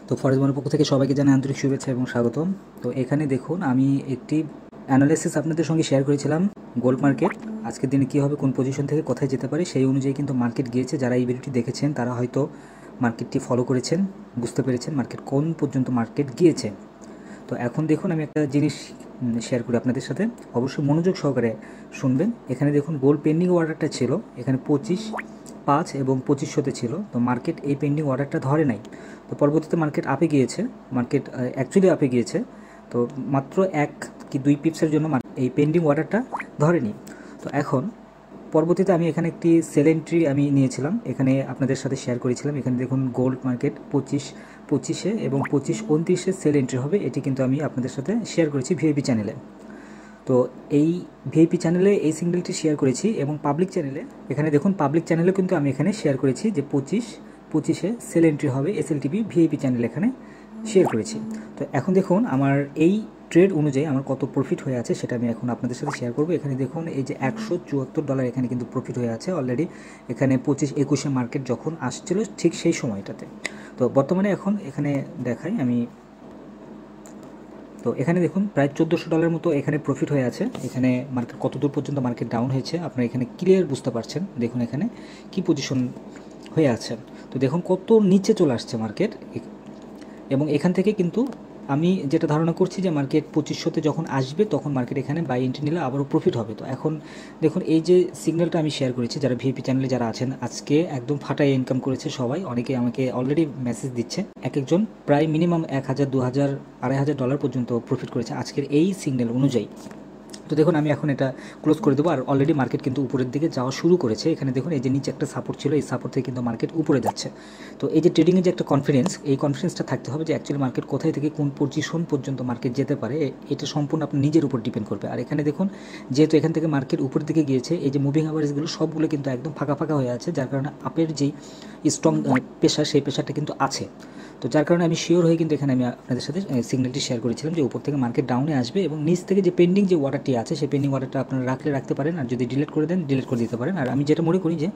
তো ফরেজমানের পক্ষ থেকে সবাইকে জানাই আন্তরিক শুভেচ্ছা এবং স্বাগতম। তো এখানে দেখুন আমি একটি অ্যানালাইসিস আপনাদের সঙ্গে শেয়ার করেছিলাম গোল্ড মার্কেট আজকের দিনে কী হবে, কোন পজিশন থেকে কোথায় যেতে পারে, সেই অনুযায়ী কিন্তু মার্কেট গিয়েছে। যারা এই ভিডিওটি দেখেছেন তারা হয়তো মার্কেটটি ফলো করেছেন, বুঝতে পেরেছেন মার্কেট কোন পর্যন্ত মার্কেট গিয়েছে। তো এখন দেখুন আমি একটা জিনিস শেয়ার করি আপনাদের সাথে, অবশ্যই মনোযোগ সহকারে শুনবেন। এখানে দেখুন গোল্ড পেন্ডিং অর্ডারটা ছিল, এখানে 25.5 এবং 2500-তে ছিল। তো মার্কেট এই পেন্ডিং অর্ডারটা ধরে নাই। তো পরবর্তীতে মার্কেট আপে গিয়েছে, মার্কেট অ্যাকচুয়ালি আপে গিয়েছে। তো মাত্র 1 কি 2 পিপসের জন্য এই পেন্ডিং অর্ডারটা ধরেনি। তো এখন পরবর্তীতে আমি এখানে একটি সেল এন্ট্রি আমি নিয়েছিলাম, এখানে আপনাদের সাথে শেয়ার করেছিলাম। এখানে দেখুন গোল্ড মার্কেট 25-25-এ এবং 25-29-এ সেল এন্ট্রি হবে, এটি কিন্তু আমি আপনাদের সাথে শেয়ার করেছি ভিআইপি চ্যানেলে। তো এই ভিআইপি চ্যানেলে এই সিঙ্গেলটি শেয়ার করেছি এবং পাবলিক চ্যানেলে, এখানে দেখুন পাবলিক চ্যানেলে কিন্তু আমি এখানে শেয়ার করেছি যে 25-25-এ সেল এন্ট্রি হবে, এসএলটিভি ভিআইপি চ্যানেল এখানে শেয়ার করেছি। তো এখন দেখুন আমার এই ট্রেড অনুযায়ী আমার কত প্রফিট হয়ে আছে সেটা আমি এখন আপনাদের সাথে শেয়ার করব। এখানে দেখুন এই যে $174 এখানে কিন্তু প্রফিট হয়ে আছে অলরেডি, এখানে 25-21-এ মার্কেট যখন আসছিল ঠিক সেই সময়টাতে। তো বর্তমানে এখন এখানে দেখাই আমি, তো এখানে দেখুন প্রায় $1400 মতো এখানে প্রফিট হয়ে আছে। এখানে মার্কেট কত দূর পর্যন্ত মার্কেট ডাউন হয়েছে আপনারা এখানে ক্লিয়ার বুঝতে পারছেন। দেখুন এখানে কি পজিশন হয়ে আছে, তো দেখুন কত নিচে চলে আসছে মার্কেট। এবং এখান থেকে কিন্তু আমি যেটা ধারণা করছি যে মার্কেট 2500-তে যখন আসবে তখন মার্কেট এখানে বাই এন্ট্রি নিলে আবারও প্রফিট হবে। তো এখন দেখুন এই যে সিগন্যালটা আমি শেয়ার করেছি, যারা ভিআইপি চ্যানেলে যারা আছেন আজকে একদম ফাটাই ইনকাম করেছে সবাই, অনেকে আমাকে অলরেডি মেসেজ দিচ্ছে, এক একজন প্রায় মিনিমাম 1000, 2000, $2500 পর্যন্ত প্রফিট করেছে আজকের এই সিগন্যাল অনুযায়ী। তো দেখুন আমি এখন এটা ক্লোজ করে দেবো। আর অলরেডি মার্কেট কিন্তু উপরের দিকে যাওয়া শুরু করেছে। এখানে দেখুন এই যে নিচে একটা সাপোর্ট ছিল, এই সাপোর্ট থেকে কিন্তু মার্কেট উপরে যাচ্ছে। তো এই যে ট্রেডিংয়ের যে একটা কনফিডেন্স, এই কনফিডেন্সটা থাকতে হবে যে অ্যাকচুয়ালি মার্কেট কোথায় থেকে কোন পজিশন পর্যন্ত মার্কেট যেতে পারে, এটা সম্পূর্ণ আপনার নিজের উপর ডিপেন্ড করবে। আর এখানে দেখুন যেহেতু এখান থেকে মার্কেট উপরের দিকে গিয়েছে, এই যে মুভিং অ্যাভারেজগুলো সবগুলো কিন্তু একদম ফাঁকা ফাঁকা হয়ে আছে, যার কারণে আপের যেই স্ট্রং প্রেশার সেই প্রেশারটা কিন্তু আছে। তো যার কারণে আমি শিওর হয়ে কিন্তু এখানে আমি আপনাদের সাথে সিগন্যালটি শেয়ার করেছিলাম যে উপর থেকে মার্কেট ডাউনে আসবে এবং নিচ থেকে যে পেন্ডিং যে অর্ডারটি আছে সেই পেন্ডিং অর্ডারটা আপনারা রাখতে পারেন, আর যদি ডিলিট করে দেন ডিলিট করে দিতে পারেন। আর আমি যেটা মনে করি যে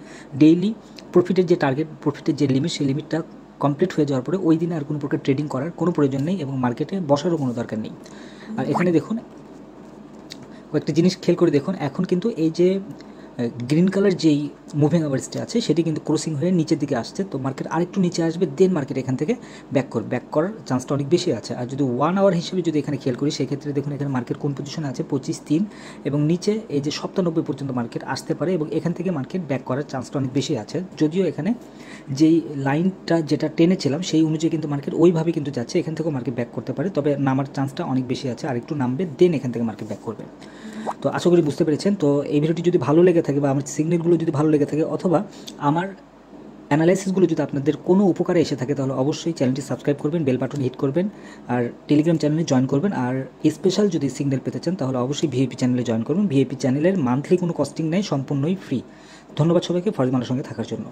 ডেইলি প্রফিটের যে টার্গেট, প্রফিটের যে লিমিট, সেই লিমিটটা কমপ্লিট হয়ে যাওয়ার পরে ওই দিনে আর কোনো প্রকার ট্রেডিং করার কোনো প্রয়োজন নেই এবং মার্কেটে বসারও কোনো দরকার নেই। আর এখানে দেখুন কয়েকটা জিনিস খেয়াল করে দেখুন, এখন কিন্তু এই যে গ্রিন কালার যেই মুভিং অ্যাভারেজটা আছে সেটি কিন্তু ক্রসিং হয়ে নিচের দিকে আসছে। তো মার্কেট আরেকটু নিচে আসবে, দেন মার্কেট এখান থেকে ব্যাক করার চান্সটা অনেক বেশি আছে। আর যদি 1 আওয়ার হিসেবে যদি এখানে খেয়াল করি সেক্ষেত্রে দেখুন এখানে মার্কেট কোন পজিশনে আছে 25-3 এবং নিচে এই যে 97 পর্যন্ত মার্কেট আসতে পারে এবং এখান থেকে মার্কেট ব্যাক করার চান্সটা অনেক বেশি আছে। যদিও এখানে যেই লাইনটা যেটা টেনেছিলাম সেই অনুযায়ী কিন্তু মার্কেট ওইভাবে কিন্তু যাচ্ছে, এখান থেকেও মার্কেট ব্যাক করতে পারে, তবে নামার চান্সটা অনেক বেশি আছে, আর একটু নামবে দেন এখান থেকে মার্কেট ব্যাক করবে। তো আশা করি বুঝতে পেরেছেন। তো এই ভিডিওটি যদি ভালো লেগে থাকে বা আমার সিগন্যালগুলো যদি ভালো লেগে থাকে অথবা আমার অ্যানালাইসিসগুলো যদি আপনাদের কোনো উপকারে এসে থাকে তাহলে অবশ্যই চ্যানেলটি সাবস্ক্রাইব করবেন, বেল বাটন হিট করবেন, আর টেলিগ্রাম চ্যানেলে জয়েন করবেন। আর স্পেশাল যদি সিগন্যাল পেতে চান তাহলে অবশ্যই ভিআইপি চ্যানেলে জয়েন করবেন। ভিআইপি চ্যানেলের মান্থলি কোনো কস্টিং নেই, সম্পূর্ণই ফ্রি। ধন্যবাদ সবাইকে ফরজমানের সঙ্গে থাকার জন্য।